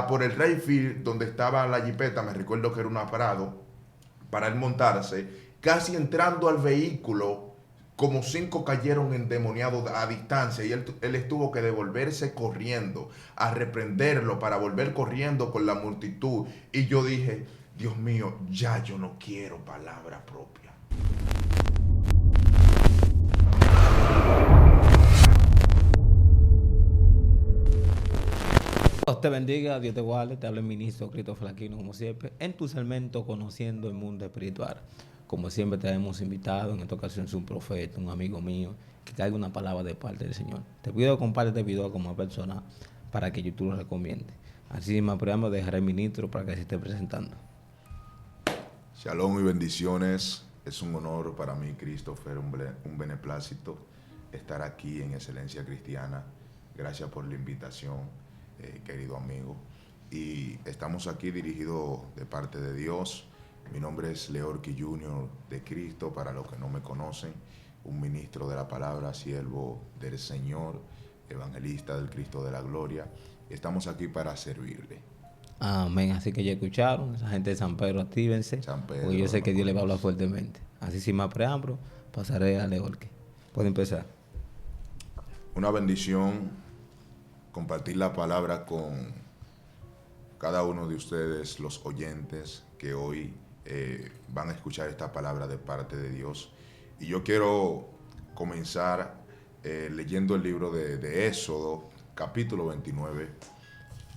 por el Rayfield, donde estaba la jipeta, me recuerdo que era una Prado, para él montarse, casi entrando al vehículo, como 5 cayeron endemoniados a distancia y él tuvo que devolverse corriendo, a reprenderlo para volver corriendo con la multitud. Y yo dije, Dios mío, ya yo no quiero palabra propia. Dios te bendiga, Dios te guarde, te habla el ministro Cristo Flaquino, como siempre, en tu segmento Conociendo el Mundo Espiritual. Como siempre te hemos invitado, en esta ocasión es un profeta, un amigo mío, que traiga una palabra de parte del Señor. Te pido que compartas este video como persona para que YouTube lo recomiende. Así sin más preámbulo, dejaré al ministro para que se esté presentando. Shalom y bendiciones. Es un honor para mí, Christopher, un beneplácito estar aquí en Excelencia Cristiana. Gracias por la invitación, querido amigo. Y estamos aquí dirigidos de parte de Dios. Mi nombre es Leorqui Jr. de Cristo, para los que no me conocen, un ministro de la palabra, siervo del Señor, evangelista del Cristo de la Gloria. Estamos aquí para servirle. Amén. Así que ya escucharon, esa gente de San Pedro, actívense, San Pedro, porque yo sé que Dios les va a hablar conoce. fuertemente. Así sin más preámbulo, pasaré a Leorque. Puede empezar. Una bendición compartir la palabra con cada uno de ustedes, los oyentes que hoy van a escuchar esta palabra de parte de Dios. Y yo quiero comenzar leyendo el libro de Éxodo, capítulo 29,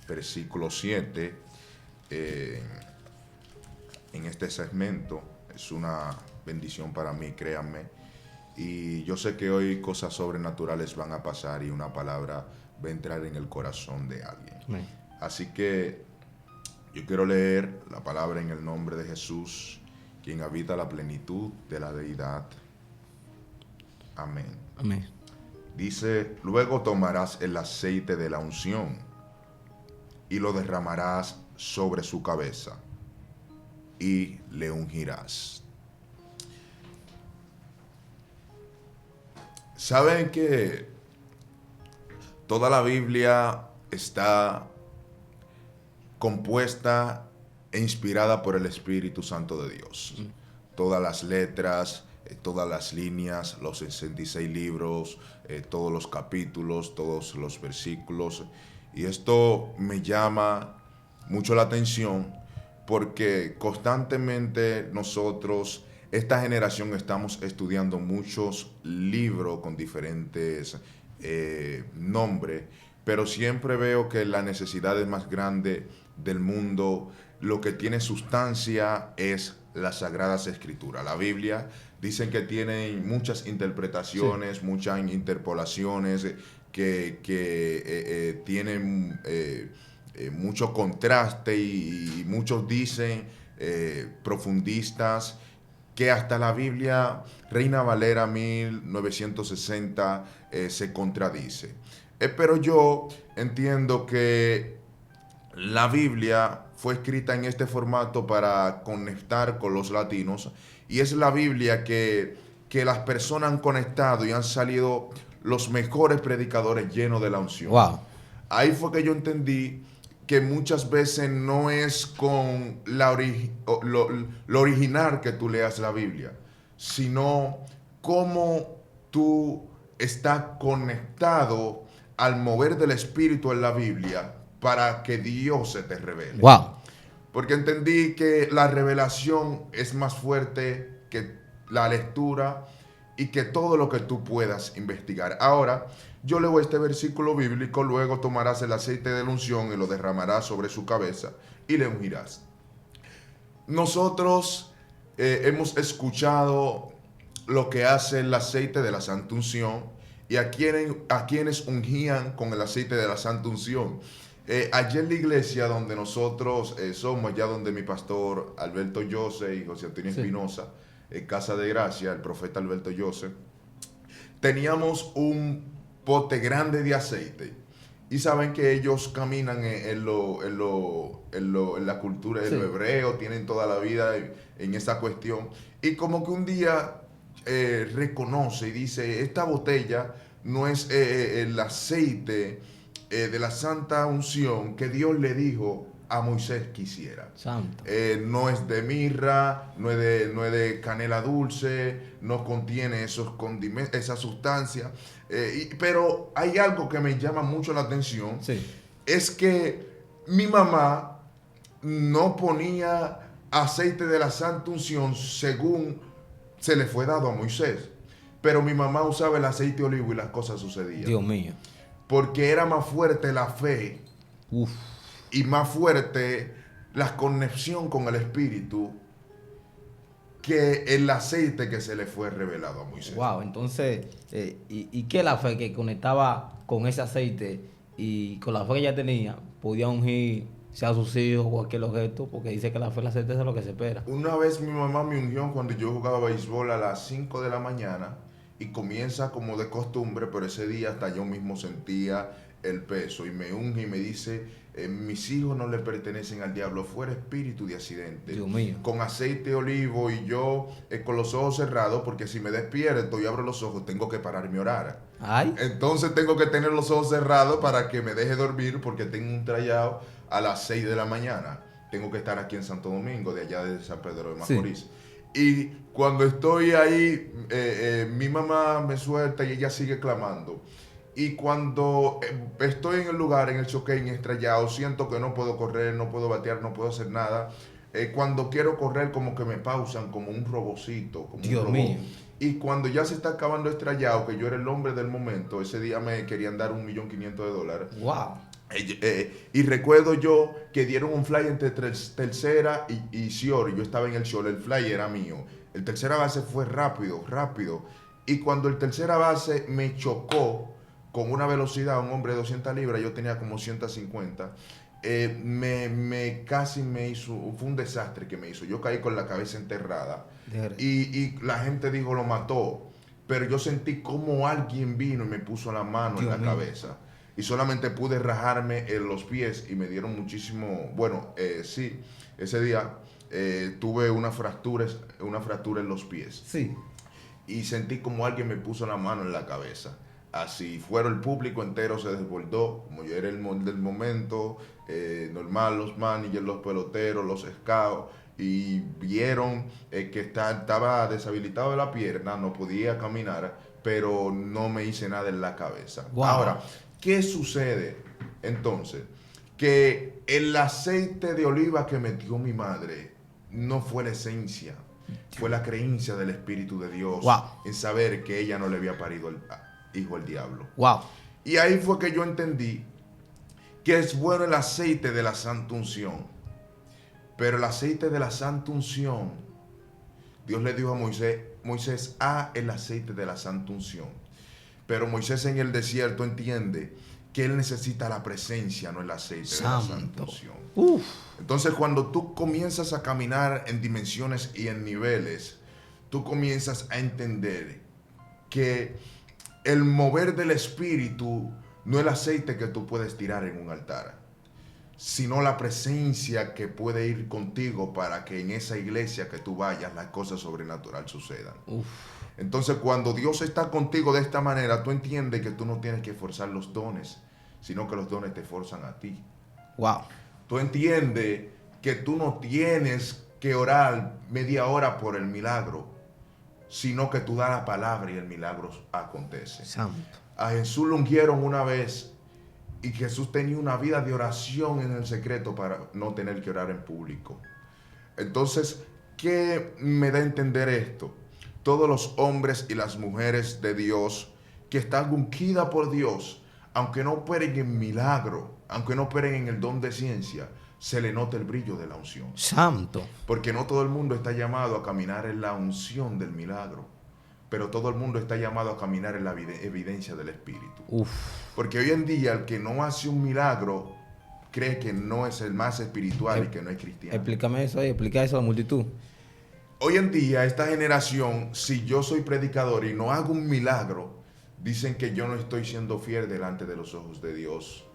versículo 7. En este segmento es una bendición para mí, créanme. Y yo sé que hoy cosas sobrenaturales van a pasar y una palabra va a entrar en el corazón de alguien. Amén. Así que yo quiero leer la palabra en el nombre de Jesús, quien habita la plenitud de la deidad. Amén. Amén. Dice, luego tomarás el aceite de la unción y lo derramarás sobre su cabeza y le ungirás. ¿Saben que toda la Biblia está compuesta e inspirada por el Espíritu Santo de Dios? Todas las letras, todas las líneas, los 66 libros, todos los capítulos, todos los versículos. Y esto me llama mucho la atención porque constantemente nosotros, esta generación, estamos estudiando muchos libros con diferentes nombres, pero siempre veo que las necesidades más grandes del mundo, lo que tiene sustancia es las Sagradas Escrituras. La Biblia dicen que tiene muchas interpretaciones, sí, muchas interpolaciones, que tienen mucho contraste y muchos dicen, profundistas, que hasta la Biblia Reina Valera 1960 se contradice. Pero yo entiendo que la Biblia fue escrita en este formato para conectar con los latinos, y es la Biblia que las personas han conectado y han salido los mejores predicadores llenos de la unción. Wow. Ahí fue que yo entendí que muchas veces no es con lo original que tú leas la Biblia, sino cómo tú estás conectado al mover del Espíritu en la Biblia para que Dios se te revele. Wow. Porque entendí que la revelación es más fuerte que la lectura y que todo lo que tú puedas investigar. Ahora, yo leo este versículo bíblico, luego tomarás el aceite de la unción y lo derramarás sobre su cabeza y le ungirás. Nosotros hemos escuchado lo que hace el aceite de la santa unción y a quienes ungían con el aceite de la santa unción. Allí en la iglesia donde nosotros somos, allá donde mi pastor Alberto Jose y José Antonio Espinosa, en Casa de Gracia, el profeta Alberto Jose, teníamos un pote grande de aceite. Y saben que ellos caminan en la cultura de lo hebreo, tienen toda la vida en esa cuestión. Y como que un día reconoce y dice, esta botella no es el aceite de la santa unción que Dios le dijo a Moisés que hiciera. Santo. No es de mirra, no es de canela dulce, no contiene esos condimentos, esa sustancia. Pero hay algo que me llama mucho la atención. Sí. Es que mi mamá no ponía aceite de la santa unción según se le fue dado a Moisés. Pero mi mamá usaba el aceite de olivo y las cosas sucedían. Dios mío. Porque era más fuerte la fe. Uf. Y más fuerte la conexión con el Espíritu que el aceite que se le fue revelado a Moisés. Wow, entonces, ¿y qué la fe que conectaba con ese aceite y con la fe que ella tenía, podía ungir sea sus hijos o cualquier objeto? Porque dice que la fe, la certeza es lo que se espera. Una vez mi mamá me ungió cuando yo jugaba béisbol a las 5 de la mañana y comienza como de costumbre, pero ese día hasta yo mismo sentía el peso y me unge y me dice, mis hijos no le pertenecen al diablo, fuera espíritu de accidente. Dios mío. Con aceite de olivo y yo con los ojos cerrados, porque si me despierto y abro los ojos tengo que pararme a orar. Ay. Entonces tengo que tener los ojos cerrados para que me deje dormir porque tengo un tryout a las 6 de la mañana. Tengo que estar aquí en Santo Domingo, de allá de San Pedro de Macorís. Sí. Y cuando estoy ahí, mi mamá me suelta y ella sigue clamando. Y cuando estoy en el lugar, en el showcase estrellado, siento que no puedo correr, no puedo batear, no puedo hacer nada. Cuando quiero correr, como que me pausan, como un robocito, como Dios un robot. Mío. Y cuando ya se está acabando estrellado, que yo era el hombre del momento, ese día me querían dar $1.500.000. Wow. Y recuerdo yo que dieron un fly entre tercera y short, y yo estaba en el short, el fly era mío. El tercera base fue rápido. Y cuando el tercera base me chocó con una velocidad, un hombre de 200 libras, yo tenía como 150, casi me hizo, fue un desastre que me hizo. Yo caí con la cabeza enterrada y la gente dijo lo mató, pero yo sentí como alguien vino y me puso la mano en la cabeza. Y solamente pude rajarme en los pies y me dieron muchísimo, sí, ese día tuve una fractura en los pies. Sí. Y sentí como alguien me puso la mano en la cabeza. Así fuera, el público entero se desbordó, como yo era el del momento, normal, los managers, los peloteros, los scouts, y vieron que estaba deshabilitado de la pierna, no podía caminar, pero no me hice nada en la cabeza. Wow. Ahora, ¿qué sucede entonces? Que el aceite de oliva que metió mi madre no fue la esencia, fue la creencia del Espíritu de Dios, wow, en saber que ella no le había parido hijo al diablo. Wow. Y ahí fue que yo entendí que es bueno el aceite de la santa unción. Pero el aceite de la santa unción, Dios le dijo a Moisés, el aceite de la santa unción. Pero Moisés en el desierto entiende que él necesita la presencia, no el aceite de la santa unción. Entonces cuando tú comienzas a caminar en dimensiones y en niveles, tú comienzas a entender que el mover del Espíritu no es el aceite que tú puedes tirar en un altar, sino la presencia que puede ir contigo para que en esa iglesia que tú vayas las cosas sobrenaturales sucedan. Entonces cuando Dios está contigo de esta manera, tú entiendes que tú no tienes que forzar los dones, sino que los dones te forzan a ti. Wow. Tú entiendes que tú no tienes que orar media hora por el milagro, sino que tú das la palabra y el milagro acontece. Santo. A Jesús lo ungieron una vez y Jesús tenía una vida de oración en el secreto para no tener que orar en público. Entonces, ¿qué me da a entender esto? Todos los hombres y las mujeres de Dios que están ungidas por Dios, aunque no operen en milagro, aunque no operen en el don de ciencia, se le nota el brillo de la unción. Santo. Porque no todo el mundo está llamado a caminar en la unción del milagro, pero todo el mundo está llamado a caminar en la evidencia del Espíritu. Porque hoy en día el que no hace un milagro cree que no es el más espiritual y que no es cristiano. Explícame eso ahí, explica eso a la multitud. Hoy en día esta generación, si yo soy predicador y no hago un milagro, dicen que yo no estoy siendo fiel delante de los ojos de Dios.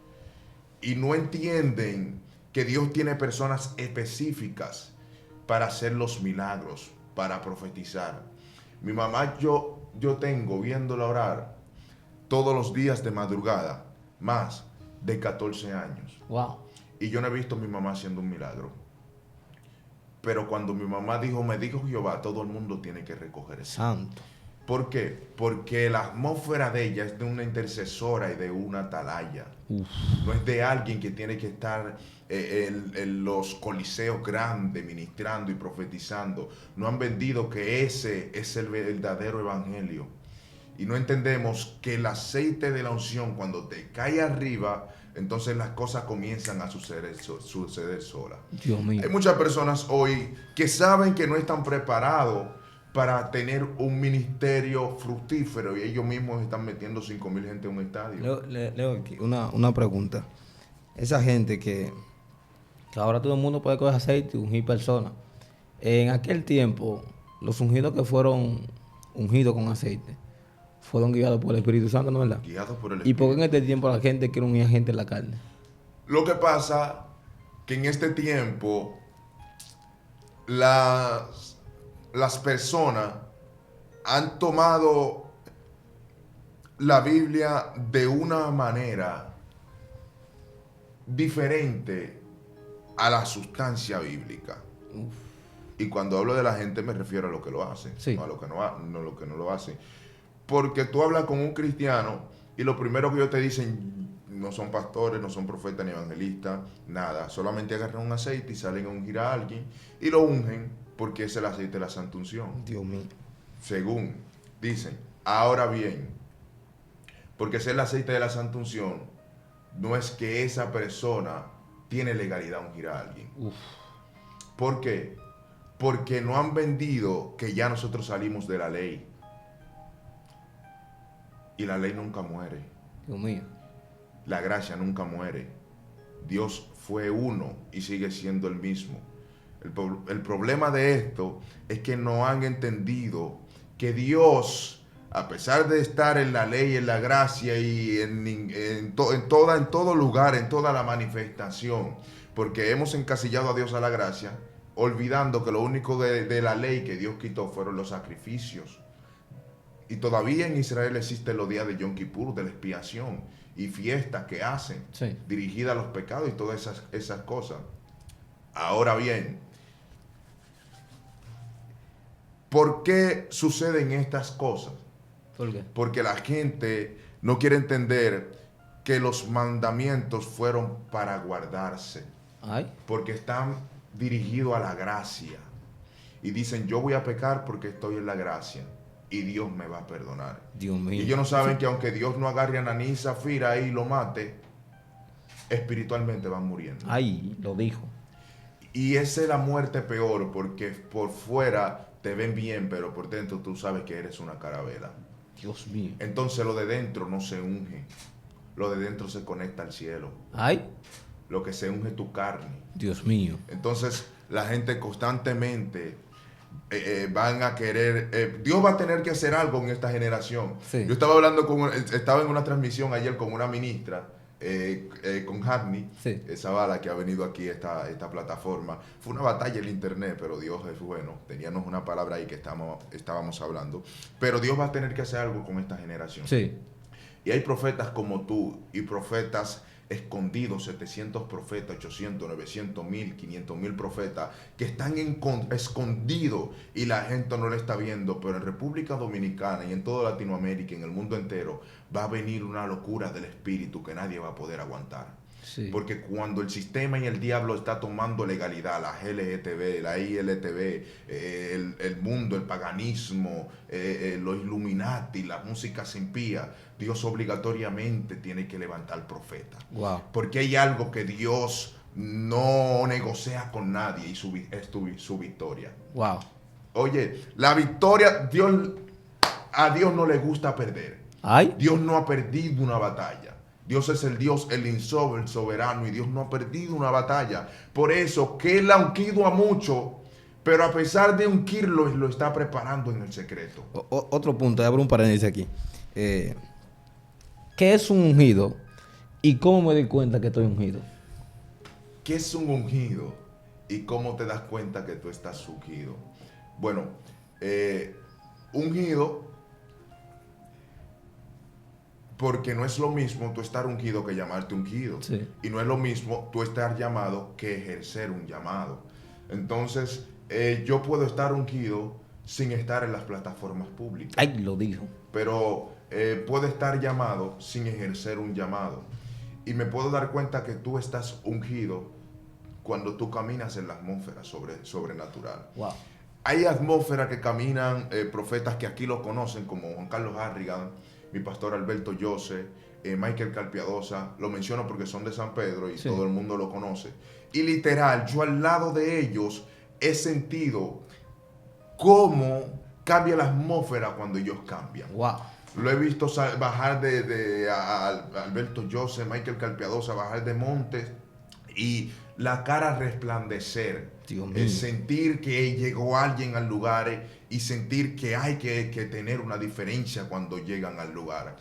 Y no entienden que Dios tiene personas específicas para hacer los milagros, para profetizar. Mi mamá, yo tengo viéndola orar todos los días de madrugada, más de 14 años. Wow. Y yo no he visto a mi mamá haciendo un milagro. Pero cuando mi mamá dijo, me dijo Jehová, todo el mundo tiene que recoger eso. Santo. ¿Por qué? Porque la atmósfera de ella es de una intercesora y de una atalaya. Uf. No es de alguien que tiene que estar en los coliseos grandes ministrando y profetizando. No han vendido que ese es el verdadero evangelio. Y no entendemos que el aceite de la unción, cuando te cae arriba, entonces las cosas comienzan a suceder solas. Dios mío. Hay muchas personas hoy que saben que no están preparados para tener un ministerio fructífero y ellos mismos están metiendo 5,000 gente en un estadio. Leo aquí una pregunta. Esa gente que ahora todo el mundo puede coger aceite y ungir personas. En aquel tiempo, los ungidos que fueron ungidos con aceite fueron guiados por el Espíritu Santo, ¿no es verdad? Guiados por el ¿Y por qué en Espíritu. este tiempo la gente quiere ungir a gente en la carne? Lo que pasa que en este tiempo las personas han tomado la Biblia de una manera diferente a la sustancia bíblica. Y cuando hablo de la gente me refiero a lo que lo hace, Sí. no a lo que lo que no lo hace. Porque tú hablas con un cristiano y lo primero que ellos te dicen no son pastores, no son profetas ni evangelistas, nada. Solamente agarran un aceite y salen a ungir a alguien y lo ungen porque es el aceite de la santa unción. Dios mío. Según dicen. Ahora bien, porque es el aceite de la santa unción, no es que esa persona tiene legalidad a ungir a alguien. Uf. ¿Por qué? Porque no han vendido que ya nosotros salimos de la ley. Y la ley nunca muere. Dios mío. La gracia nunca muere. Dios fue uno y sigue siendo el mismo. El problema de esto es que no han entendido que Dios, a pesar de estar en la ley, en la gracia y en todo lugar, en toda la manifestación, porque hemos encasillado a Dios a la gracia, olvidando que lo único de la ley que Dios quitó fueron los sacrificios. Y todavía en Israel existen los días de Yom Kippur, de la expiación, y fiestas que hacen, Sí. dirigidas a los pecados y todas esas cosas. Ahora bien, ¿por qué suceden estas cosas? ¿Por qué? Porque la gente no quiere entender que los mandamientos fueron para guardarse, Ay. porque están dirigidos a la gracia. Y dicen, yo voy a pecar porque estoy en la gracia y Dios me va a perdonar. Dios mío. Y ellos no saben que aunque Dios no agarre a Ananí y Zafira ahí y lo mate, espiritualmente van muriendo. Ay, lo dijo. Y esa es la muerte peor, porque por fuera te ven bien, pero por dentro tú sabes que eres una carabela. Dios mío. Entonces lo de dentro no se unge, lo de dentro se conecta al cielo, Ay, lo que se unge es tu carne. Dios mío. Entonces la gente constantemente van a querer, Dios va a tener que hacer algo en esta generación. Sí. Yo estaba estaba en una transmisión ayer con una ministra, con Hackney, Sí. Zavala, que ha venido aquí a esta plataforma. Fue una batalla en el internet, pero Dios es bueno. Teníamos una palabra ahí que estábamos hablando. Pero Dios va a tener que hacer algo con esta generación. Sí. Y hay profetas como tú y profetas escondidos, 700 profetas, 800, 900, 1000, 500,000 profetas que están escondidos y la gente no lo está viendo, pero en República Dominicana y en toda Latinoamérica, en el mundo entero, va a venir una locura del espíritu que nadie va a poder aguantar. Sí. Porque cuando el sistema y el diablo está tomando legalidad, la LGTB, la ILTV, el mundo, el paganismo, los Illuminati, la música impía, Dios obligatoriamente tiene que levantar profeta. Wow. Porque hay algo que Dios no negocia con nadie y es su victoria. Wow. Oye, la victoria, a Dios no le gusta perder. Ay. Dios no ha perdido una batalla. Dios es el Dios, el soberano, y Dios no ha perdido una batalla. Por eso que Él ha ungido a muchos, pero a pesar de ungirlo, Él lo está preparando en el secreto. Otro punto, abro un paréntesis aquí. ¿Qué es un ungido y cómo me doy cuenta que estoy ungido? ¿Qué es un ungido? ¿Y cómo te das cuenta que tú estás ungido? Bueno, ungido Porque no es lo mismo tú estar ungido que llamarte ungido. Sí. Y no es lo mismo tú estar llamado que ejercer un llamado. Entonces, yo puedo estar ungido sin estar en las plataformas públicas. Ay, lo dijo. Pero puedo estar llamado sin ejercer un llamado. Y me puedo dar cuenta que tú estás ungido cuando tú caminas en la atmósfera sobrenatural. Wow. Hay atmósferas que caminan profetas que aquí lo conocen, como Juan Carlos Harrigan, mi pastor Alberto Jose, Michael Calpiadosa. Lo menciono porque son de San Pedro y Sí. todo el mundo lo conoce. Y literal, yo al lado de ellos he sentido cómo cambia la atmósfera cuando ellos cambian. Wow. Lo he visto bajar a Alberto Jose, Michael Calpiadosa, bajar de montes y la cara resplandecer. Dios mío. Sentir que llegó alguien al lugar y sentir que hay que tener una diferencia cuando llegan al lugar.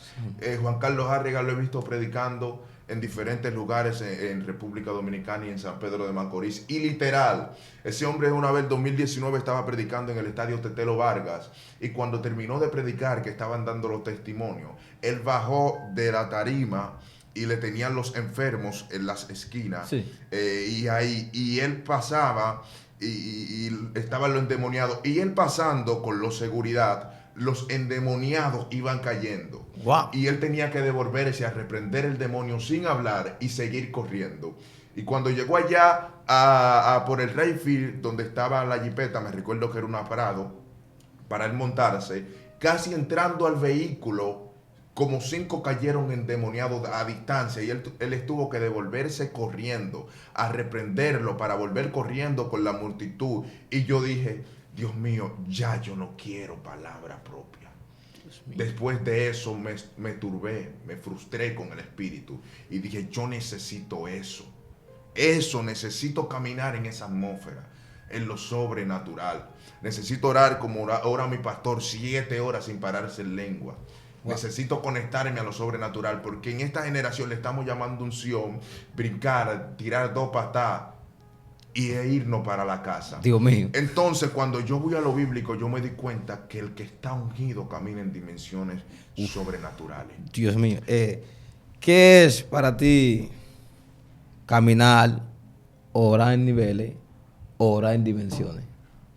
Juan Carlos Harrigan lo he visto predicando en diferentes lugares en República Dominicana y en San Pedro de Macorís. Y literal, ese hombre una vez en 2019 estaba predicando en el estadio Tetelo Vargas y cuando terminó de predicar, que estaban dando los testimonios, él bajó de la tarima y le tenían los enfermos en las esquinas. Sí. Y él pasaba y estaban los endemoniados. Y él pasando con los seguridad, los endemoniados iban cayendo. Wow. Y él tenía que devolverse a reprender el demonio sin hablar y seguir corriendo. Y cuando llegó allá por el Rayfield, donde estaba la jipeta, me recuerdo que era una parado, para él montarse, casi entrando al vehículo, como 5 cayeron endemoniados a distancia y él tuvo que devolverse corriendo, a reprenderlo para volver corriendo con la multitud. Y yo dije, Dios mío, ya yo no quiero palabra propia. Después de eso me turbé, me frustré con el espíritu y dije, yo necesito eso. Necesito caminar en esa atmósfera, en lo sobrenatural. Necesito orar como ora mi pastor, 7 horas sin pararse en lengua. Wow. Necesito conectarme a lo sobrenatural, porque en esta generación le estamos llamando unción, brincar, tirar 2 patas y irnos para la casa. Dios mío. Entonces, cuando yo voy a lo bíblico, yo me di cuenta que el que está ungido camina en dimensiones sobrenaturales. Dios mío. ¿Qué es para ti caminar, orar en niveles, orar en dimensiones?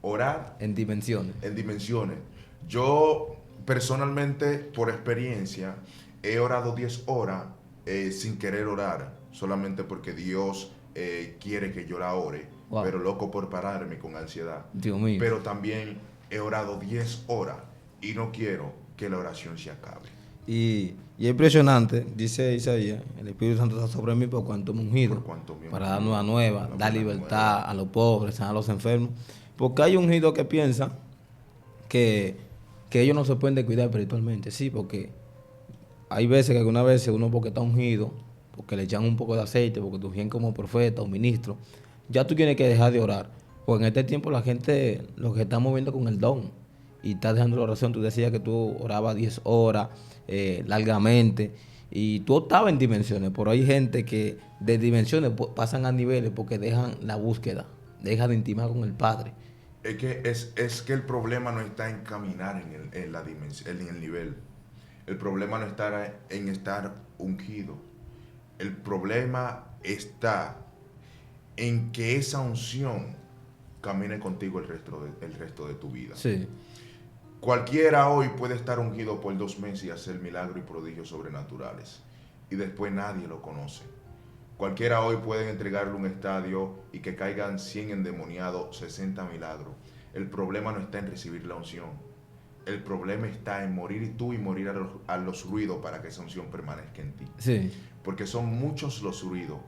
Orar en dimensiones. En dimensiones. Yo personalmente, por experiencia, he orado 10 horas sin querer orar, solamente porque Dios quiere que yo la ore, wow, pero loco por pararme con ansiedad. Dios mío. Pero también he orado 10 horas y no quiero que la oración se acabe. Y es impresionante, dice Isaías, el Espíritu Santo está sobre mí por cuanto me ungido, para dar nueva nueva, dar libertad a los pobres, a los enfermos. Porque hay ungidos que piensan que ellos no se pueden descuidar espiritualmente, sí, porque hay veces que algunas veces uno porque está ungido, porque le echan un poco de aceite, porque tú vienes como profeta o ministro, ya tú tienes que dejar de orar. Porque en este tiempo la gente, lo que está moviendo con el don, y estás dejando la oración, tú decías que tú orabas 10 horas, largamente, y tú estabas en dimensiones, pero hay gente que de dimensiones pasan a niveles porque dejan la búsqueda, dejan de intimar con el Padre. Es que el problema no está en caminar en la dimensión, en el nivel. El problema no está en estar ungido. El problema está en que esa unción camine contigo el resto de tu vida. Sí. Cualquiera hoy puede estar ungido por 2 meses y hacer milagros y prodigios sobrenaturales. Y después nadie lo conoce. Cualquiera hoy puede entregarle un estadio y que caigan 100 endemoniados, 60 milagros. El problema no está en recibir la unción. El problema está en morir tú y morir a los ruidos para que esa unción permanezca en ti. Sí. Porque son muchos los ruidos.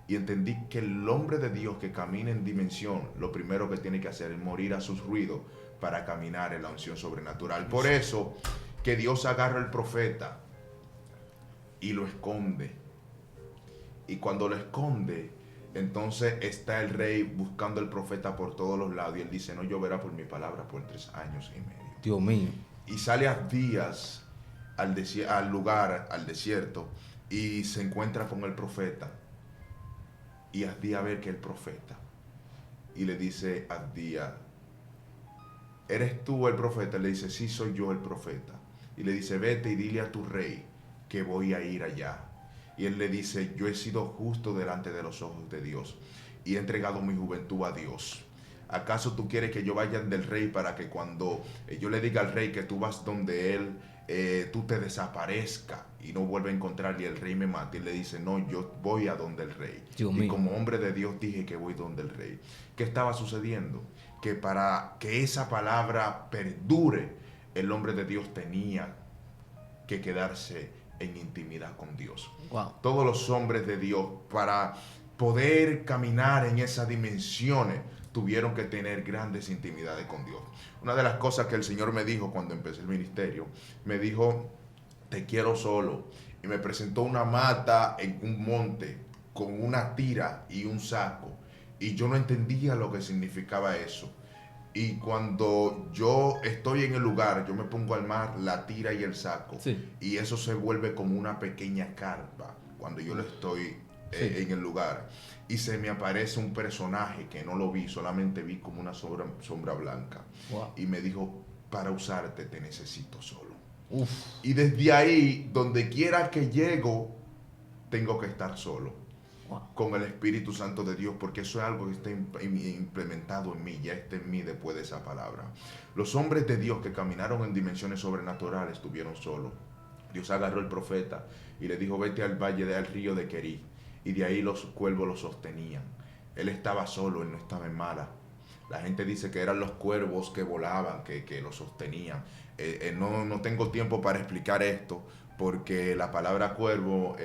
Y entendí que el hombre de Dios que camina en dimensión, lo primero que tiene que hacer es morir a sus ruidos para caminar en la unción sobrenatural. Por eso que Dios agarra al profeta y lo esconde. Y cuando lo esconde, entonces está el rey buscando al profeta por todos los lados. Y él dice, no lloverá por mi palabra por 3 años y medio. Dios mío. Y sale Abdías al desierto, y se encuentra con el profeta. Y Abdías ve que es el profeta. Y le dice a Abdías, ¿eres tú el profeta? Le dice, sí, soy yo el profeta. Y le dice, vete y dile a tu rey que voy a ir allá. Y él le dice, yo he sido justo delante de los ojos de Dios y he entregado mi juventud a Dios. ¿Acaso tú quieres que yo vaya del rey para que cuando yo le diga al rey que tú vas donde él, tú te desaparezca y no vuelva a encontrar y el rey me mate? Y le dice, no, yo voy a donde el rey. Y como hombre de Dios dije que voy donde el rey. ¿Qué estaba sucediendo? Que para que esa palabra perdure, el hombre de Dios tenía que quedarse en intimidad con Dios. Wow. Todos los hombres de Dios, para poder caminar en esas dimensiones, tuvieron que tener grandes intimidades con Dios. Una de las cosas que el Señor me dijo cuando empecé el ministerio, me dijo, te quiero solo. Y me presentó una mata en un monte con una tira y un saco. Y yo no entendía lo que significaba eso. Y cuando yo estoy en el lugar, yo me pongo al mar la tira y el saco. Sí. Y eso se vuelve como una pequeña carpa cuando yo lo estoy en el lugar. Y se me aparece un personaje que no lo vi, solamente vi como una sombra blanca. Wow. Y me dijo, para usarte te necesito solo. Uf. Y desde ahí, donde quiera que llego, tengo que estar solo. Con el Espíritu Santo de Dios, porque eso es algo que está implementado en mí, ya está en mí después de esa palabra. Los hombres de Dios que caminaron en dimensiones sobrenaturales estuvieron solos. Dios agarró al profeta y le dijo, vete al valle del río de Querí, y de ahí los cuervos lo sostenían. Él estaba solo, él no estaba en mala. La gente dice que eran los cuervos que volaban, que lo sostenían. No tengo tiempo para explicar esto, porque la palabra cuervo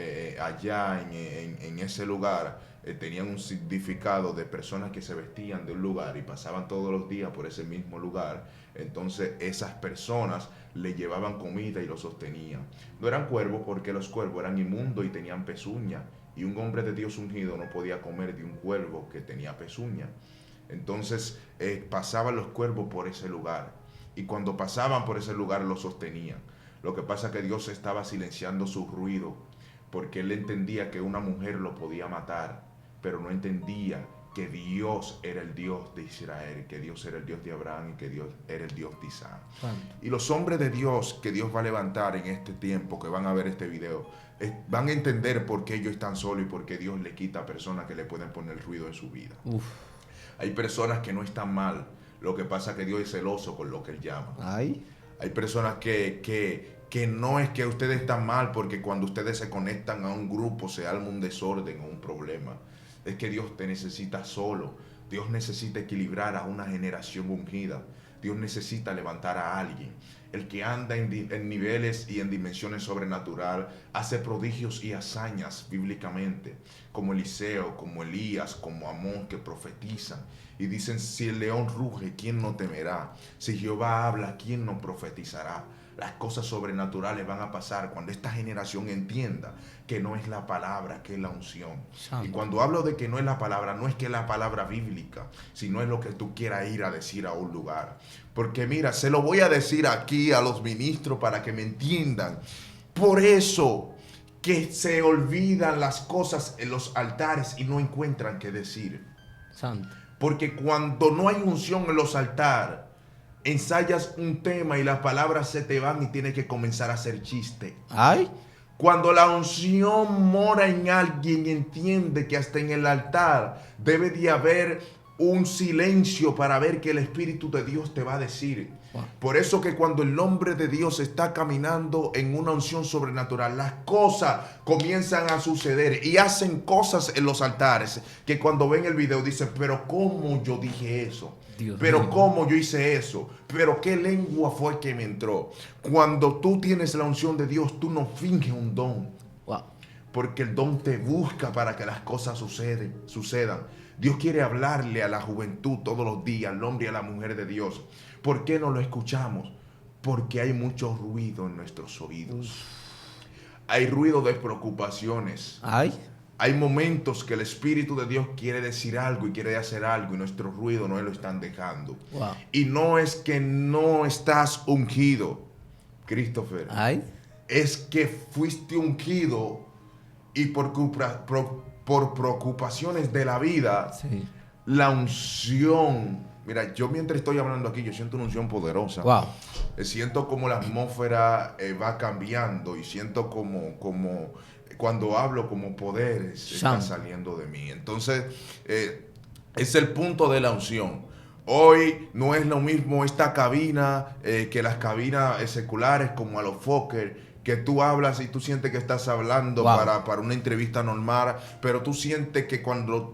allá en ese lugar tenían un significado de personas que se vestían de un lugar y pasaban todos los días por ese mismo lugar. Entonces esas personas le llevaban comida y lo sostenían. No eran cuervos porque los cuervos eran inmundos y tenían pezuña, y un hombre de Dios ungido no podía comer de un cuervo que tenía pezuña. Entonces pasaban los cuervos por ese lugar, y cuando pasaban por ese lugar lo sostenían. Lo que pasa es que Dios estaba silenciando su ruido, porque él entendía que una mujer lo podía matar, pero no entendía que Dios era el Dios de Israel, que Dios era el Dios de Abraham y que Dios era el Dios de Isaac. Y los hombres de Dios que Dios va a levantar en este tiempo, que van a ver este video, van a entender por qué ellos están solos y por qué Dios le quita a personas que le pueden poner ruido en su vida. Uf. Hay personas que no están mal, lo que pasa es que Dios es celoso con lo que él llama. Ay. Hay personas que no es que ustedes están mal porque cuando ustedes se conectan a un grupo se arma un desorden o un problema. Es que Dios te necesita solo. Dios necesita equilibrar a una generación ungida. Dios necesita levantar a alguien. El que anda en niveles y en dimensiones sobrenatural hace prodigios y hazañas bíblicamente, como Eliseo, como Elías, como Amón, que profetizan y dicen, si el león ruge, ¿quién no temerá? Si Jehová habla, ¿quién no profetizará? Las cosas sobrenaturales van a pasar cuando esta generación entienda que no es la palabra, que es la unción. Santo. Y cuando hablo de que no es la palabra, no es que es la palabra bíblica, sino es lo que tú quieras ir a decir a un lugar. Porque mira, se lo voy a decir aquí a los ministros para que me entiendan. Por eso que se olvidan las cosas en los altares y no encuentran qué decir. Santo. Porque cuando no hay unción en los altares, ensayas un tema y las palabras se te van y tienes que comenzar a hacer chiste. Ay. Cuando la unción mora en alguien, entiende que hasta en el altar debe de haber un silencio para ver que el Espíritu de Dios te va a decir. Wow. Por eso que cuando el hombre de Dios está caminando en una unción sobrenatural, las cosas comienzan a suceder y hacen cosas en los altares que cuando ven el video dicen, pero ¿cómo yo dije eso? Dios Pero mío. ¿cómo yo hice eso? Pero ¿qué lengua fue que me entró? Cuando tú tienes la unción de Dios, tú no finges un don. Wow. Porque el don te busca para que las cosas sucedan. Dios quiere hablarle a la juventud todos los días, al hombre y a la mujer de Dios. ¿Por qué no lo escuchamos? Porque hay mucho ruido en nuestros oídos. Hay ruido de preocupaciones. Ay. Hay momentos que el Espíritu de Dios quiere decir algo y quiere hacer algo y nuestro ruido no lo están dejando. Wow. Y no es que no estás ungido, Christopher. Ay. Es que fuiste ungido y por preocupaciones de la vida, Sí. la unción Mira, yo mientras estoy hablando aquí, yo siento una unción poderosa. Wow. Siento como la atmósfera va cambiando y siento como cuando hablo como poderes está saliendo de mí. Entonces, es el punto de la unción. Hoy no es lo mismo esta cabina que las cabinas seculares como a los Fokker, que tú hablas y tú sientes que estás hablando para una entrevista normal, pero tú sientes que cuando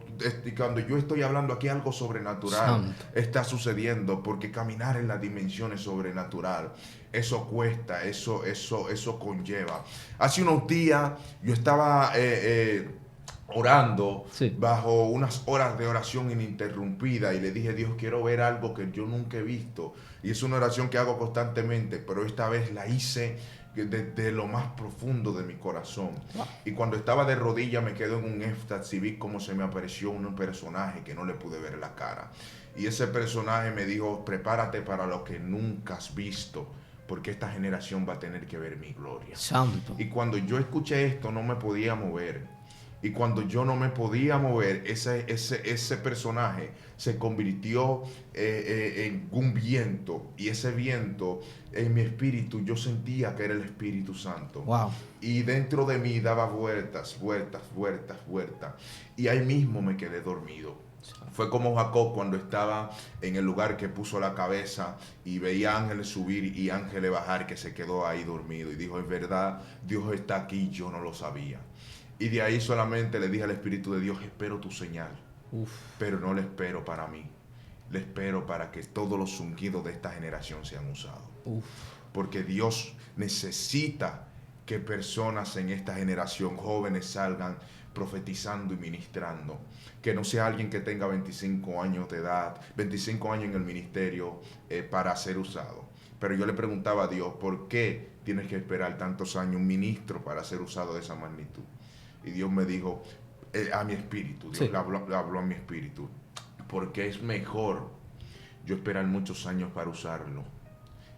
yo estoy hablando aquí algo sobrenatural está sucediendo, porque caminar en las dimensiones sobrenatural, eso cuesta, eso conlleva. Hace unos días yo estaba orando bajo unas horas de oración ininterrumpida y le dije: Dios, quiero ver algo que yo nunca he visto, y es una oración que hago constantemente, pero esta vez la hice de lo más profundo de mi corazón. Y cuando estaba de rodillas me quedé en un éxtasis y vi cómo se me apareció un personaje que no le pude ver la cara, y ese personaje me dijo: prepárate para lo que nunca has visto, porque esta generación va a tener que ver mi gloria. Santo. Y cuando yo escuché esto no me podía mover. Y cuando yo no me podía mover, ese personaje se convirtió en un viento. Y ese viento, en mi espíritu, yo sentía que era el Espíritu Santo. Wow. Y dentro de mí daba vueltas. Y ahí mismo me quedé dormido. Fue como Jacob cuando estaba en el lugar que puso la cabeza y veía ángeles subir y ángeles bajar, que se quedó ahí dormido. Y dijo: es verdad, Dios está aquí, yo no lo sabía. Y de ahí solamente le dije al Espíritu de Dios: espero tu señal. Pero no le espero para mí. Le espero para que todos los ungidos de esta generación sean usados. Porque Dios necesita que personas en esta generación, jóvenes, salgan profetizando y ministrando. Que no sea alguien que tenga 25 años de edad, 25 años en el ministerio para ser usado. Pero yo le preguntaba a Dios: ¿por qué tienes que esperar tantos años un ministro para ser usado de esa magnitud? Y Dios me dijo, a mi espíritu, Dios le habló a mi espíritu: porque es mejor yo esperar muchos años para usarlo,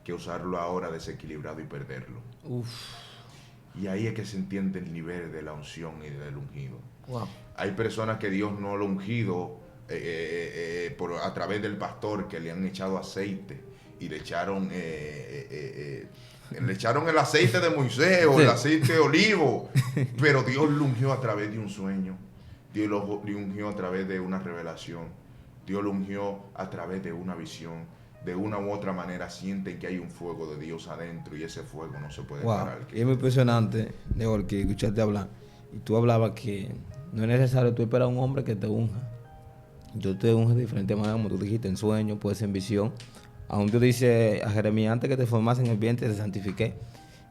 que usarlo ahora desequilibrado y perderlo. Y ahí es que se entiende el nivel de la unción y del ungido. Hay personas que Dios no lo ha ungido a través del pastor, que le han echado aceite y le echaron el aceite de Moisés o el aceite de olivo, pero Dios lo ungió a través de un sueño, Dios lo ungió a través de una revelación, Dios lo ungió a través de una visión. De una u otra manera sienten que hay un fuego de Dios adentro, y ese fuego no se puede parar. Y es muy impresionante, Nehor, que escuchaste hablar, y tú hablabas que no es necesario tú esperar a un hombre que te unja. Yo te unjo de diferentes maneras, como tú dijiste, en sueño, puede ser en visión. Aún Dios dice a Jeremías: antes que te formas en el vientre te santifiqué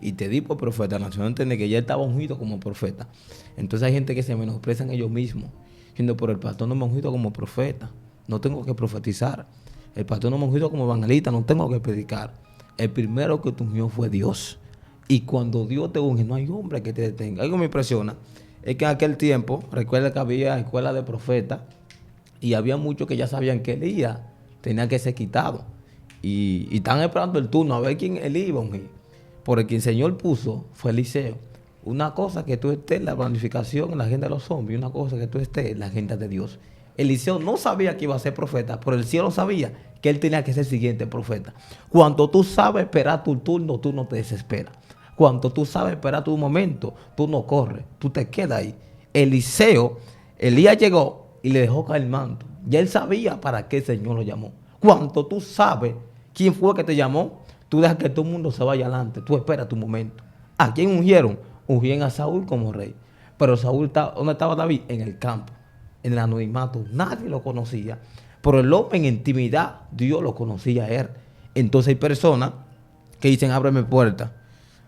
y te di por profeta. La nación entiende que ya estaba ungido como profeta. Entonces hay gente que se menosprecia en ellos mismos, diciendo: por el pastor no me ha ungido como profeta, no tengo que profetizar. El pastor no me ungió como evangelista, no tengo que predicar. El primero que te ungió fue Dios. Y cuando Dios te unge, no hay hombre que te detenga. Algo que me impresiona es que en aquel tiempo, recuerda que había escuela de profetas y había muchos que ya sabían que Elías tenía que ser quitado. Y están esperando el turno a ver quién Elías iba a ungir. Por el que el Señor puso fue Eliseo. Una cosa que tú estés en la planificación, en la agenda de los hombres, y una cosa que tú estés en la agenda de Dios. Eliseo no sabía que iba a ser profeta, pero el cielo sabía que él tenía que ser el siguiente profeta. Cuando tú sabes esperar tu turno, tú no te desesperas. Cuando tú sabes esperar tu momento, tú no corres, tú te quedas ahí. Elías llegó y le dejó caer el manto. Ya él sabía para qué el Señor lo llamó. Cuando tú sabes quién fue que te llamó, tú dejas que todo el mundo se vaya adelante, tú esperas tu momento. ¿A quién ungieron? Ungieron a Saúl como rey. Pero Saúl, ¿dónde estaba David? En el campo. En el anonimato, nadie lo conocía, pero el hombre en intimidad, Dios lo conocía a él. Entonces hay personas que dicen: ábreme puerta,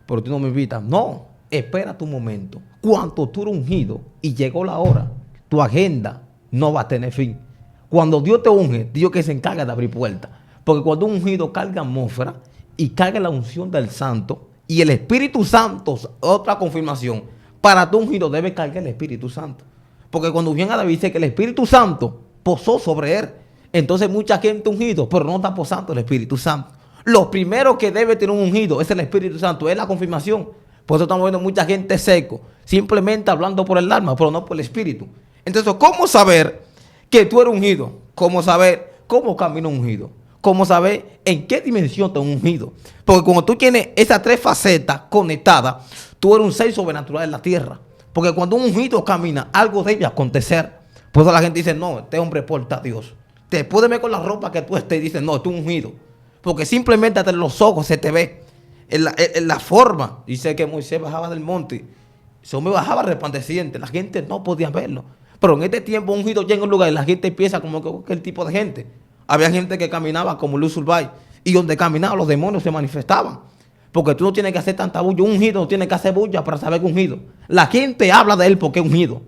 pero tú no me invitas. No, espera tu momento. Cuando tú eres ungido y llegó la hora, tu agenda no va a tener fin. Cuando Dios te unge, Dios que se encarga de abrir puertas, porque cuando un ungido carga atmósfera y carga la unción del Santo y el Espíritu Santo, otra confirmación, para tu ungido debe cargar el Espíritu Santo. Porque cuando viene a David dice que el Espíritu Santo posó sobre él. Entonces mucha gente ungido, pero no está posando el Espíritu Santo. Lo primero que debe tener un ungido es el Espíritu Santo, es la confirmación. Por eso estamos viendo mucha gente seco, simplemente hablando por el alma, pero no por el Espíritu. Entonces, ¿cómo saber que tú eres ungido? ¿Cómo saber cómo camina un ungido. Cómo saber en qué dimensión está un ungido. Porque cuando tú tienes esas tres facetas conectadas, tú eres un ser sobrenatural en la tierra. Porque cuando un ungido camina, algo debe acontecer. Por eso la gente dice, no, este hombre porta a Dios. Te puede ver con la ropa que tú estés y dices, no, tú es un ungido. Porque simplemente hasta en los ojos se te ve. En la forma. Dice que Moisés bajaba del monte. Eso me bajaba resplandeciente. La gente no podía verlo. Pero en este tiempo un ungido llega a un lugar y la gente empieza como que el tipo de gente. Había gente que caminaba como Luz Urbay. Y donde caminaba los demonios se manifestaban. Porque tú no tienes que hacer tanta bulla. Un ungido no tiene que hacer bulla para saber que es ungido. La gente habla de él porque es ungido.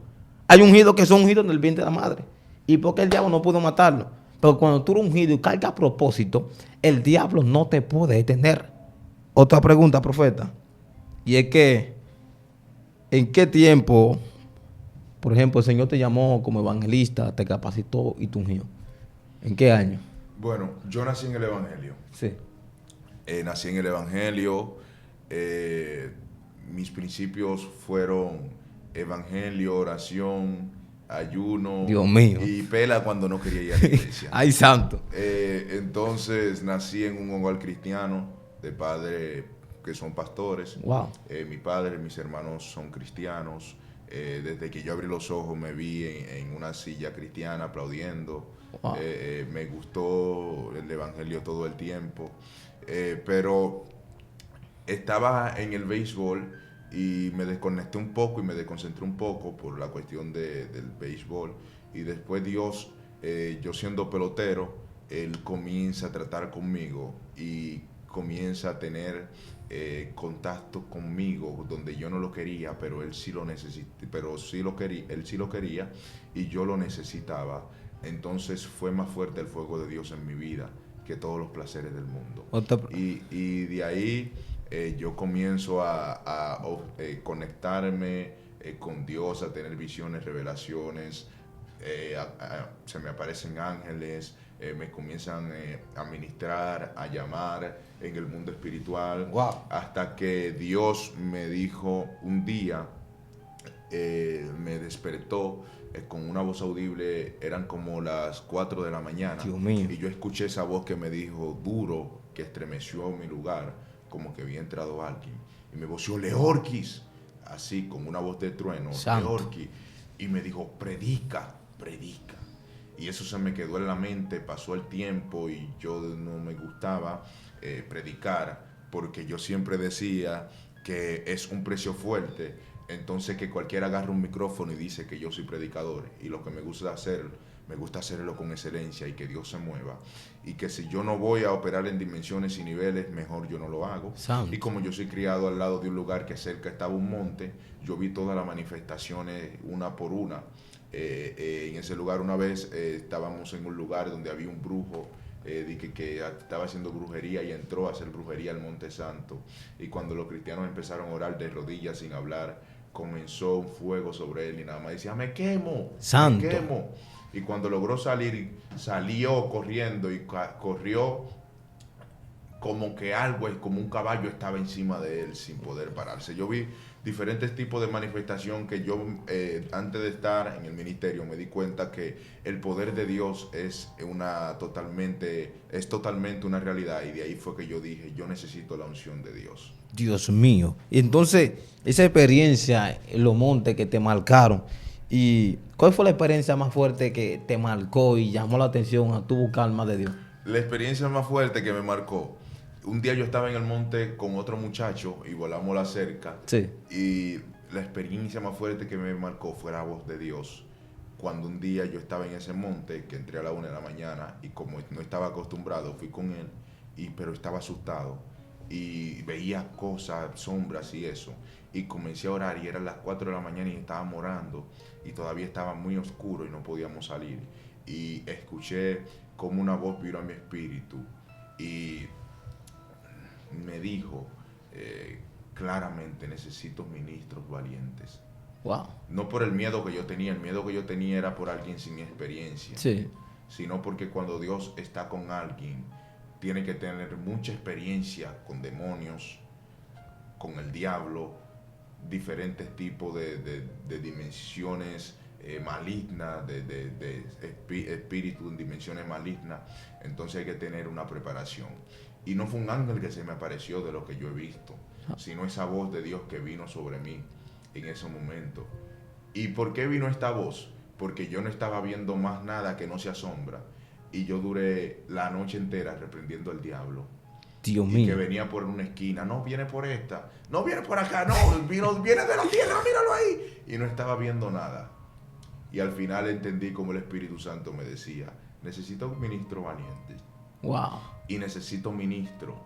Hay ungidos que son ungidos en el vientre de la madre. Y porque el diablo no pudo matarlo. Pero cuando tú eres ungido y cargas a propósito, el diablo no te puede detener. Otra pregunta, profeta. Y es que, ¿en qué tiempo, por ejemplo, el Señor te llamó como evangelista, te capacitó y te ungió? ¿En qué año? Bueno, yo nací en el Evangelio. Sí. Nací en el Evangelio. Mis principios fueron evangelio, oración, ayuno. Dios mío. Y pela cuando no quería ir a la iglesia. ¡Ay, santo! Entonces nací en un hogar cristiano de padres que son pastores. Wow. Mi padre y mis hermanos son cristianos. Desde que yo abrí los ojos me vi en una silla cristiana aplaudiendo. Wow. Me gustó el evangelio todo el tiempo. Pero estaba en el béisbol y me desconecté un poco y me desconcentré un poco por la cuestión del béisbol. Y después Dios, yo siendo pelotero, Él comienza a tratar conmigo y comienza a tener contacto conmigo donde yo no lo quería, pero Él sí lo necesitaba, pero sí lo quería, Él sí lo quería y yo lo necesitaba. Entonces fue más fuerte el fuego de Dios en mi vida que todos los placeres del mundo. Y de ahí yo comienzo a conectarme con Dios, a tener visiones, revelaciones, se me aparecen ángeles, me comienzan a ministrar, a llamar en el mundo espiritual, Wow. hasta que Dios me dijo un día, me despertó con una voz audible, eran como las 4 de la mañana. Dios mío. Y yo escuché esa voz que me dijo duro, que estremeció mi lugar, como que había entrado alguien. Y me voció Leorquis, así, con una voz de trueno, Santo. Leorquis. Y me dijo, predica, predica. Y eso se me quedó en la mente, pasó el tiempo y yo no me gustaba predicar, porque yo siempre decía que es un precio fuerte. Entonces que cualquiera agarra un micrófono y dice que yo soy predicador, y lo que me gusta hacerlo con excelencia y que Dios se mueva, y que si yo no voy a operar en dimensiones y niveles, mejor yo no lo hago. Santo. Y como yo soy criado al lado de un lugar que cerca estaba un monte, yo vi todas las manifestaciones una por una. En ese lugar una vez estábamos en un lugar donde había un brujo que estaba haciendo brujería y entró a hacer brujería al Monte Santo, y cuando los cristianos empezaron a orar de rodillas sin hablar, comenzó un fuego sobre él y nada más decía, me quemo, Santo. me quemo. Y cuando logró salir, salió corriendo y corrió como que algo, como un caballo estaba encima de él sin poder pararse. Yo vi diferentes tipos de manifestación que yo antes de estar en el ministerio me di cuenta que el poder de Dios es totalmente una realidad, y de ahí fue que yo dije, yo necesito la unción de Dios. Dios mío. Y entonces, esa experiencia en los montes que te marcaron, ¿y cuál fue la experiencia más fuerte que te marcó y llamó la atención a tu buscar más de Dios? La experiencia más fuerte que me marcó, un día yo estaba en el monte con otro muchacho y volamos la cerca. Sí. Y la experiencia más fuerte que me marcó fue la voz de Dios. Cuando un día yo estaba en ese monte, que entré a la 1 de la mañana, y como no estaba acostumbrado, fui con él, pero estaba asustado. Y veía cosas, sombras y eso. Y comencé a orar y eran las 4 de la mañana y estábamos orando. Y todavía estaba muy oscuro y no podíamos salir. Y escuché como una voz vino a mi espíritu y me dijo claramente, necesito ministros valientes. Wow. No por el miedo que yo tenía, el miedo que yo tenía era por alguien sin experiencia. Sí. Sino porque cuando Dios está con alguien, tiene que tener mucha experiencia con demonios, con el diablo, diferentes tipos de dimensiones maligna, de espíritu en dimensiones malignas. Entonces hay que tener una preparación. Y no fue un ángel que se me apareció de lo que yo he visto, sino esa voz de Dios que vino sobre mí en ese momento. ¿Y por qué vino esta voz? Porque yo no estaba viendo más nada que no sea sombra. Y yo duré la noche entera reprendiendo al diablo. Dios y mío. Que venía por una esquina, no viene por esta, no viene por acá, no, viene de la tierra, míralo ahí. Y no estaba viendo nada. Y al final entendí como el Espíritu Santo me decía, necesito un ministro valiente. Wow. Y necesito ministros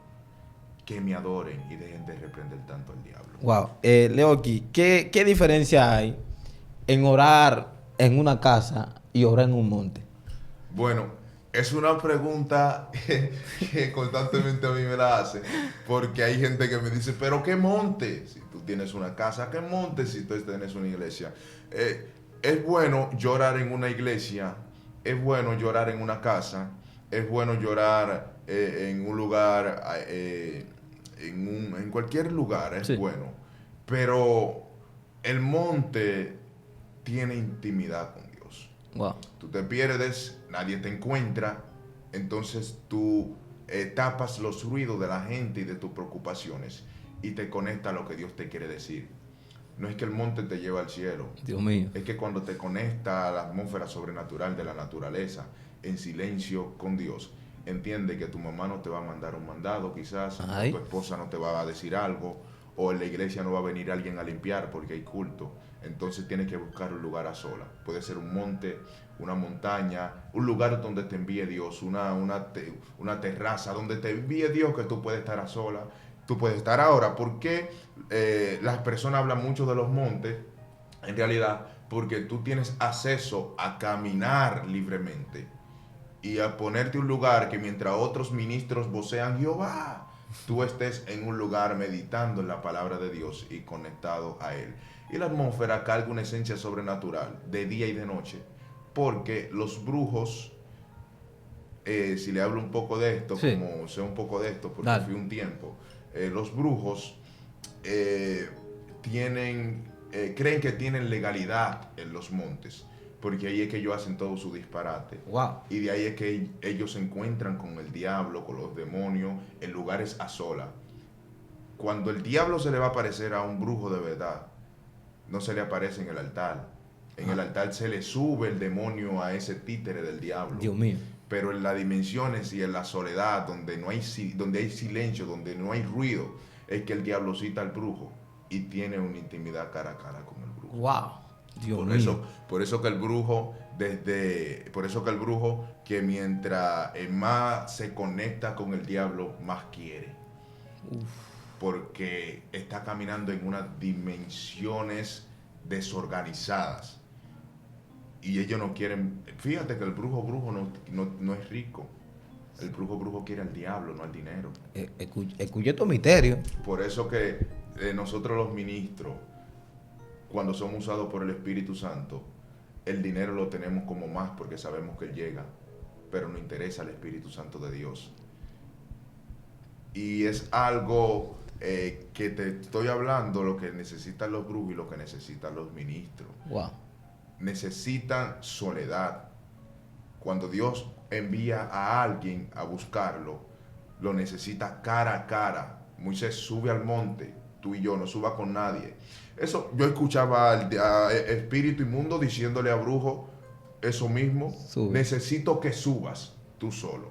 que me adoren y dejen de reprender tanto al diablo. Wow. Leoki, ¿qué diferencia hay en orar en una casa y orar en un monte? Bueno, es una pregunta que constantemente a mí me la hacen, porque hay gente que me dice, pero ¿qué monte? Si tú tienes una casa, ¿qué monte si tú tienes una iglesia? Es bueno llorar en una iglesia, es bueno llorar en una casa, es bueno llorar en un lugar, en cualquier lugar, es Sí. bueno, pero el monte tiene intimidad con Dios. Wow. Tú te pierdes, nadie te encuentra, entonces tú tapas los ruidos de la gente y de tus preocupaciones y te conecta a lo que Dios te quiere decir. No es que el monte te lleva al cielo, Dios mío. es que cuando te conecta a la atmósfera sobrenatural de la naturaleza, en silencio con Dios, entiende que tu mamá no te va a mandar un mandado quizás, o tu esposa no te va a decir algo, o en la iglesia no va a venir alguien a limpiar porque hay culto. Entonces tienes que buscar un lugar a sola. Puede ser un monte, una montaña, un lugar donde te envíe Dios, una terraza donde te envíe Dios, que tú puedes estar a sola. Tú puedes estar ahora. ¿Por qué las personas hablan mucho de los montes? En realidad, porque tú tienes acceso a caminar libremente y a ponerte un lugar que mientras otros ministros vocean Jehová, tú estés en un lugar meditando en la palabra de Dios y conectado a Él. Y la atmósfera carga una esencia sobrenatural de día y de noche, porque los brujos, si le hablo un poco de esto, sí, como sé un poco de esto, porque dale, fui un tiempo, los brujos creen que tienen legalidad en los montes, porque ahí es que ellos hacen todo su disparate. wow. Y de ahí es que ellos se encuentran con el diablo, con los demonios, en lugares a sola. Cuando el diablo se le va a aparecer a un brujo de verdad, no se le aparece en el altar. En el altar se le sube el demonio a ese títere del diablo. Dios mío. Pero en las dimensiones y en la soledad, donde hay silencio, donde no hay ruido, es que el diablo cita al brujo y tiene una intimidad cara a cara con el brujo. Wow. Dios mío. Por eso que el brujo, que mientras más se conecta con el diablo, más quiere. Uf. Porque está caminando en unas dimensiones desorganizadas. Y ellos no quieren. Fíjate que el brujo no es rico. El brujo quiere al diablo, no al dinero. Escuché tu misterio. Por eso que nosotros los ministros, cuando somos usados por el Espíritu Santo, el dinero lo tenemos como más porque sabemos que Él llega, pero nos interesa el Espíritu Santo de Dios. Y es algo que te estoy hablando, lo que necesitan los brujos y lo que necesitan los ministros. Wow. Necesitan soledad. Cuando Dios envía a alguien a buscarlo, lo necesita cara a cara. Moisés sube al monte, tú y yo, no suba con nadie. Eso, yo escuchaba al espíritu inmundo diciéndole a brujo eso mismo. Sube. Necesito que subas tú solo.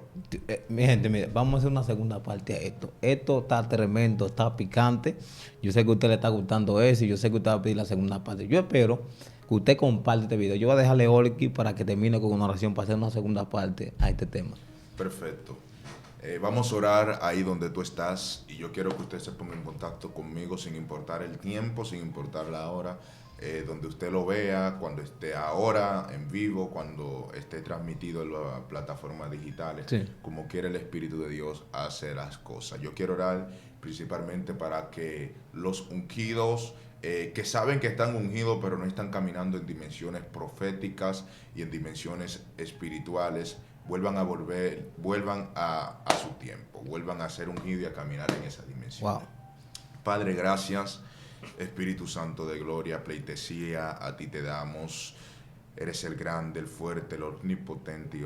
Mi gente, mire, vamos a hacer una segunda parte a esto. Esto está tremendo, está picante. Yo sé que a usted le está gustando eso y yo sé que usted va a pedir la segunda parte. Yo espero que usted comparte este video. Yo voy a dejarle Olki para que termine con una oración para hacer una segunda parte a este tema. Perfecto. Vamos a orar ahí donde tú estás y yo quiero que usted se ponga en contacto conmigo sin importar el tiempo, sin importar la hora, donde usted lo vea, cuando esté ahora en vivo, cuando esté transmitido en las plataformas digitales, sí, como quiere el Espíritu de Dios hacer las cosas. Yo quiero orar principalmente para que los ungidos, que saben que están ungidos pero no están caminando en dimensiones proféticas y en dimensiones espirituales, vuelvan a su tiempo, vuelvan a ser ungidos y a caminar en esa dimensión. Wow. Padre, gracias. Espíritu Santo de gloria, pleitesía, a ti te damos. Eres el grande, el fuerte, el omnipotente y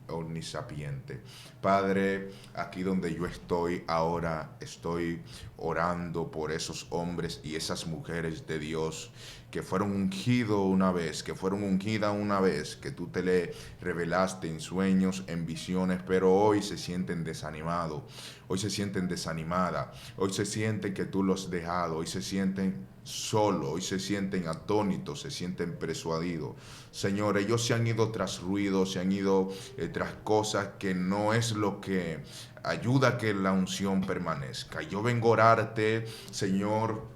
omnisapiente. Padre, aquí donde yo estoy ahora, estoy orando por esos hombres y esas mujeres de Dios que fueron ungidos una vez, que fueron ungidas una vez, que tú te le revelaste en sueños, en visiones, pero hoy se sienten desanimados, hoy se sienten desanimadas, hoy se sienten que tú los has dejado, hoy se sienten solos, hoy se sienten atónitos, se sienten persuadidos. Señor, ellos se han ido tras ruidos, se han ido tras cosas que no es lo que ayuda a que la unción permanezca. Yo vengo a orarte, Señor,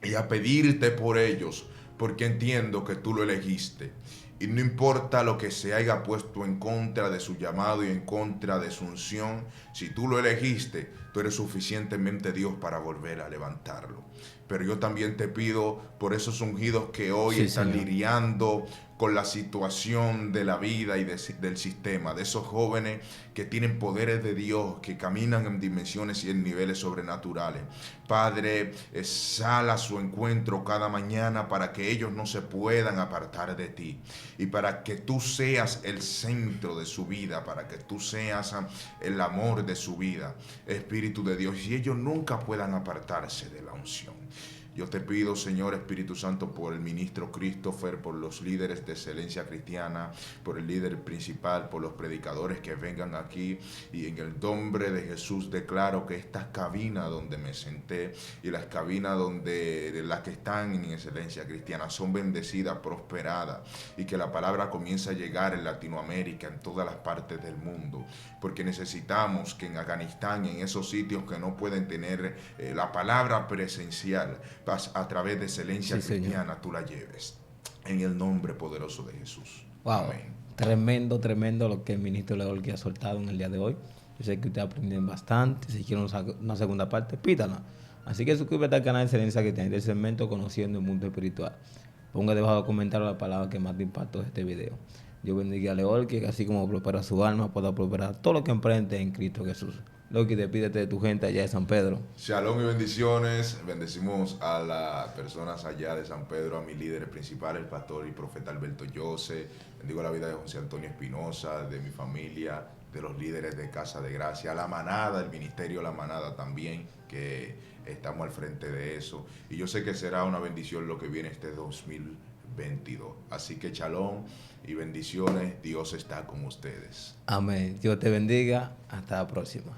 y a pedirte por ellos, porque entiendo que tú lo elegiste. Y no importa lo que se haya puesto en contra de su llamado y en contra de su unción, si tú lo elegiste, tú eres suficientemente Dios para volver a levantarlo. Pero yo también te pido por esos ungidos que hoy están lidiando con la situación de la vida y del sistema, de esos jóvenes que tienen poderes de Dios, que caminan en dimensiones y en niveles sobrenaturales. Padre, sal a su encuentro cada mañana para que ellos no se puedan apartar de ti y para que tú seas el centro de su vida, para que tú seas el amor de su vida, Espíritu de Dios, y ellos nunca puedan apartarse de la unción. Yo te pido, Señor Espíritu Santo, por el ministro Christopher, por los líderes de excelencia cristiana, por el líder principal, por los predicadores que vengan aquí. Y en el nombre de Jesús declaro que estas cabinas donde me senté y las cabinas donde las que están en excelencia cristiana son bendecidas, prosperadas, y que la palabra comience a llegar en Latinoamérica, en todas las partes del mundo. Porque necesitamos que en Afganistán, en esos sitios que no pueden tener la palabra presencial, a través de excelencia cristiana, Señor, tú la lleves. En el nombre poderoso de Jesús. Wow. Amén. Tremendo, tremendo lo que el ministro Leol ha soltado en el día de hoy. Yo sé que ustedes aprenden bastante. Si quieren una segunda parte, pídala. Así que suscríbete al canal de Excelencia Cristiana y del segmento Conociendo el Mundo Espiritual. Ponga debajo de comentario la palabra que más te impactó de este video. Yo bendiga a Leol, que así como prospera su alma, pueda prosperar todo lo que emprende en Cristo Jesús. Loki, despídete de tu gente allá de San Pedro. Shalom y bendiciones. Bendecimos a las personas allá de San Pedro, a mi líder principal, el pastor y profeta Alberto Jose. Bendigo la vida de José Antonio Espinosa, de mi familia, de los líderes de Casa de Gracia, a la manada, el ministerio La Manada también, que estamos al frente de eso. Y yo sé que será una bendición lo que viene este 2022. Así que shalom y bendiciones. Dios está con ustedes. Amén. Dios te bendiga. Hasta la próxima.